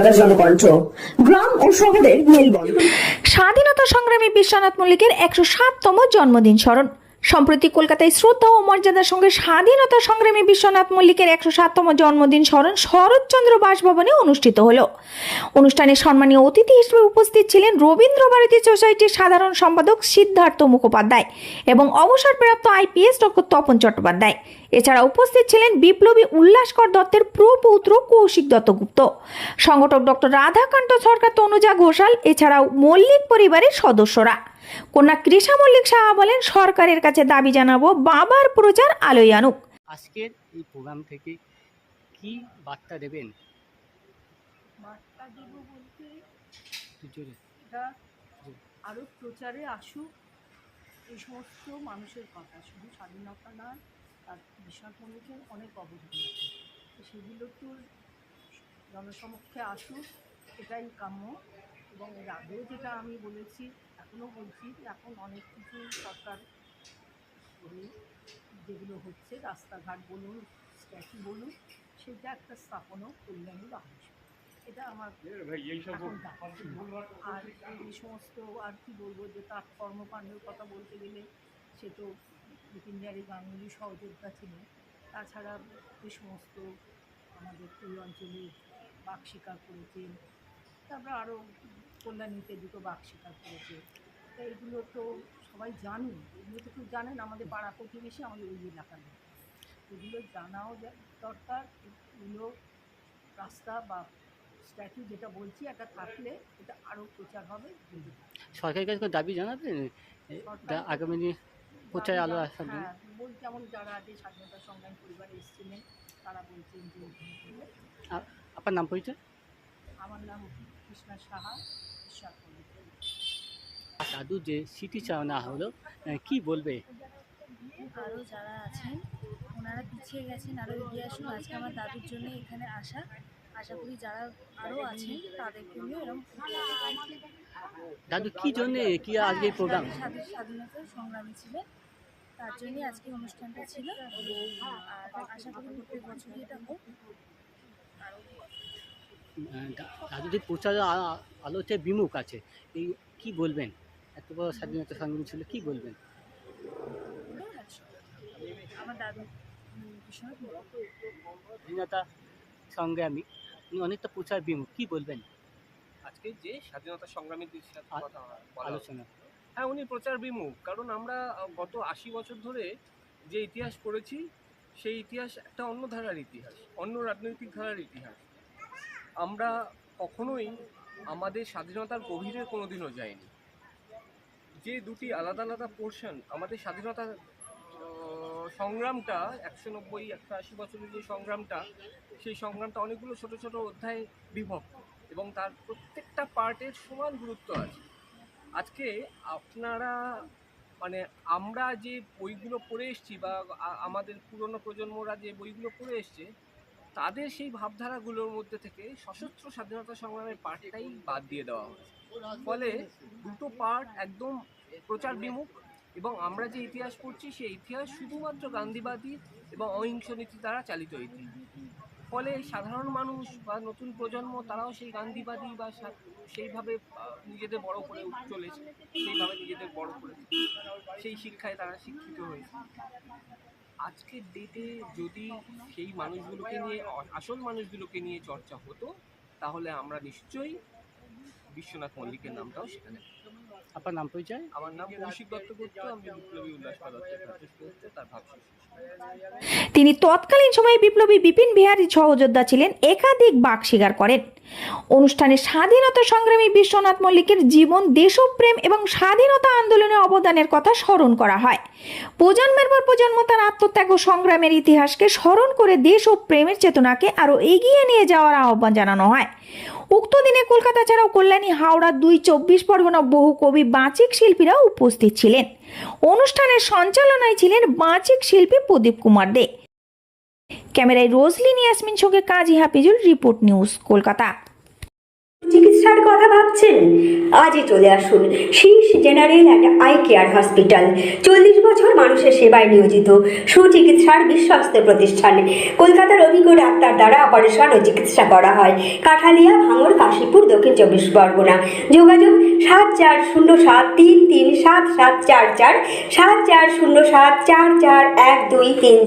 কলকাতার জনকণ্ঠ, গ্রাম ও শহরের মেলবন্ধন। স্বাধীনতা সংগ্রামী বিশ্বনাথ মল্লিকের 107তম জন্মদিন স্মরণ। সম্প্রতি কলকাতায় শ্রদ্ধা ও মর্যাদার সঙ্গে স্বাধীনতা সংগ্রামী বিশ্বনাথ মল্লিকের 107তম জন্মদিন স্মরণ শরৎচন্দ্র বাসভবনে অনুষ্ঠিত হলো। অনুষ্ঠানে সম্মানীয় অতিথি হিসেবে উপস্থিত ছিলেন রবীন্দ্র ভারতী সোসাইটির সাধারণ সম্পাদক সিদ্ধার্থ মুখোপাধ্যায় এবং অবসরপ্রাপ্ত আইপিএস ডক্টর তপন চট্টোপাধ্যায়। এছাড়া উপস্থিত ছিলেন বিপ্লবী উল্লাসকর দত্তের প্রপৌত্র কৌশিক দত্তগুপ্ত, সংগঠক ডক্টর রাধাকান্ত সরকার, তনুজা ঘোষাল, এছাড়াও মল্লিক পরিবারের সদস্যরা। কন্যা কৃষা মল্লিক সাহা বলেন, সরকারের কাছে দাবি জানাবো বাবার প্রচার আলোয় আনুক। আজকের এই প্রোগ্রাম থেকে কি বার্তা দেবেন? বার্তা দেবো বলতে এটা আরও প্রচারে আসুক এই সমস্ত মানুষের কথা, শুধু স্বাধীনতা না, তার বিশ্বনাথ মল্লিকের অনেক অবদান আছে, তো সেগুলো তো জনসমক্ষে আসুক, এটাই কাম্য। এবং এর আগেও যেটা আমি বলেছি, এখনও বলছি, এখন অনেক কিছু সরকার করে যেগুলো হচ্ছে, রাস্তাঘাট বলুন, স্ট্যাচু বলুন, সেটা একটা স্থাপনও কল্যাণী বা এটা আমার এখন আর এই সমস্ত আর কি বলবো, যে তার কর্মকাণ্ডের কথা বলতে গেলে সে তো বিপিন বিহারী গাঙ্গুলি সহযোদ্ধা ছিলেন। তাছাড়া যে সমস্ত আমাদের এই অঞ্চলে বাঘ শিকার করেছেন, তারপর আরও কল্যাণীতে দুটো বাঘ শিকার করেছে, তো এইগুলো তো সবাই জানেন, এগুলো তো কেউ জানেন, আমাদের পাড়া প্রতিবেশী, আমাদের ওই এলাকার লোক, এগুলো জানাও দরকার। এগুলো রাস্তা বা স্ট্যাচু যেটা বলছি, এটা থাকলে এটা আরও প্রচার হবে। সরকারের কাছে কোনো দাবি জানাবেন আগামী দিনে প্রচারে আলো আসার জন্য? হ্যাঁ, যেমন যারা আগে স্বাধীনতা সংগ্রাম পরিবারে এসেছিলেন তারা বলছেন যে আপনার নাম পরিচয়? আমার নাম কৃষ্ণা সাহা, ঈশ্বর। দাদু যে স্মৃতিচারণা হলো, কি বলবে? আরও যারা আছেন ওনারা পিছিয়ে গেছেন, আরও এগিয়ে আসুন। আজকে আমার দাদুর জন্য এখানে আশা করি যারা আরও আছেন তাদেরকে নিয়ে এরকম। দাদু কি জন্য কি আজকে এই প্রোগ্রাম? স্বাধীনতা সংগ্রামী ছিলেন, তার জন্যই আজকে অনুষ্ঠানটা ছিল। আর আশা করি প্রত্যেক বছরই এটা হোক। দাদু যে প্রচার আলোতে বিমুখ আছে, এই কি বলবেন? এত বড় স্বাধীনতা সংগ্রামী ছিল, কি বলবেন? আমার দাদু ভীষণ স্বাধীনতা সংগ্রামী, উনি অনেকটা প্রচার বিমুখ, কি বলবেন আজকে যে স্বাধীনতা সংগ্রামীদের সাথে কথা আলোচনা? হ্যাঁ, উনি প্রচার বিমুখ, কারণ আমরা গত 80 বছর ধরে যে ইতিহাস পড়েছি, সেই ইতিহাস একটা অন্য ধারার ইতিহাস, অন্য রাজনৈতিক ধারার ইতিহাস। আমরা কখনোই আমাদের স্বাধীনতার গভীরে কোনোদিনও যাইনি। যে দুটি আলাদা আলাদা পোর্শন, আমাদের স্বাধীনতা সংগ্রামটা 190-180 বছরের যে সংগ্রামটা, সেই সংগ্রামটা অনেকগুলো ছোট ছোট অধ্যায়ে বিভক্ত এবং তার প্রত্যেকটা পার্টের সমান গুরুত্ব আছে। আজকে আপনারা আমরা যে বইগুলো পড়ে এসেছি বা আমাদের পুরনো প্রজন্মরা যে বইগুলো পড়ে এসছে, তাদের সেই ভাবধারাগুলোর মধ্যে থেকে সশস্ত্র স্বাধীনতা সংগ্রামের পার্টটাই বাদ দিয়ে দেওয়া হয়েছে। ফলে দুটো পার্ট একদম প্রচার বিমুখ, এবং আমরা যে ইতিহাস পড়ছি সেই ইতিহাস শুধুমাত্র গান্ধীবাদী এবং অহিংস নীতি দ্বারা চালিত ইতিহাস। ফলে সাধারণ মানুষ বা নতুন প্রজন্ম তারাও সেই গান্ধীবাদী বা সেইভাবে নিজেদের বড় করে চলেছে, সেইভাবে নিজেদের বড় করেছে, সেই শিক্ষায় তারা শিক্ষিত হয়েছে। আজকের ডেটে যদি সেই মানুষগুলোকে নিয়ে, আসল মানুষগুলোকে নিয়ে চর্চা হতো, তাহলে আমরা নিশ্চয়ই বিশ্বনাথ মল্লিকের নামটাও সেখানে। আপনার নাম পরিচয়? আমার নাম কৌশিক দত্তগুপ্ত, আমি বিপ্লবী উল্লাসকর দত্তের তার ভাবশিষ্য। তিনি তৎকালীন সময়ে বিপ্লবী বিপিন বিহারী সহযোদ্ধা ছিলেন, একাধিক বাঘ শিকার করেন। অনুষ্ঠানে স্বাধীনতা সংগ্রামী বিশ্বনাথ মল্লিকের জীবন, দেশপ্রেম এবং স্বাধীনতা আন্দোলনে অবদানের কথা স্মরণ করা হয়। প্রজন্মের পর প্রজন্ম তার আত্মত্যাগ ও সংগ্রামের ইতিহাসকে স্মরণ করে দেশ ও প্রেমের চেতনাকে আরও এগিয়ে নিয়ে যাওয়ার আহ্বান জানানো হয়। উক্ত দিনে কলকাতা ছাড়াও কল্যাণী, হাওড়া, 2 চব্বিশ পরগনা বহু কবি, বাচিক শিল্পীরা উপস্থিত ছিলেন। অনুষ্ঠানের সঞ্চালনায় ছিলেন বাচিক শিল্পী প্রদীপ কুমার দে। ক্যামেরায় রোজলিন ইয়াসমিন, সঙ্গে কাজী হাফিজুল। Report news, Kolkata. চিকিৎসার করার কথা ভাবছেন? আজই চলে আসুন Shirsha general and eye care hospital. 40 বছর মানুষের সেবায় নিয়োজিত সুচিকিৎসার বিশ্বস্ত প্রতিষ্ঠান। কলকাতার অভিজ্ঞ ডাক্তার দ্বারা অপারেশন ও চিকিৎসা করা হয়। কাঠালিয়া, ভাঙড়, কাশীপুর, দক্ষিণ 24 পরগনা। যোগাযোগ 7407337744, 7407441233।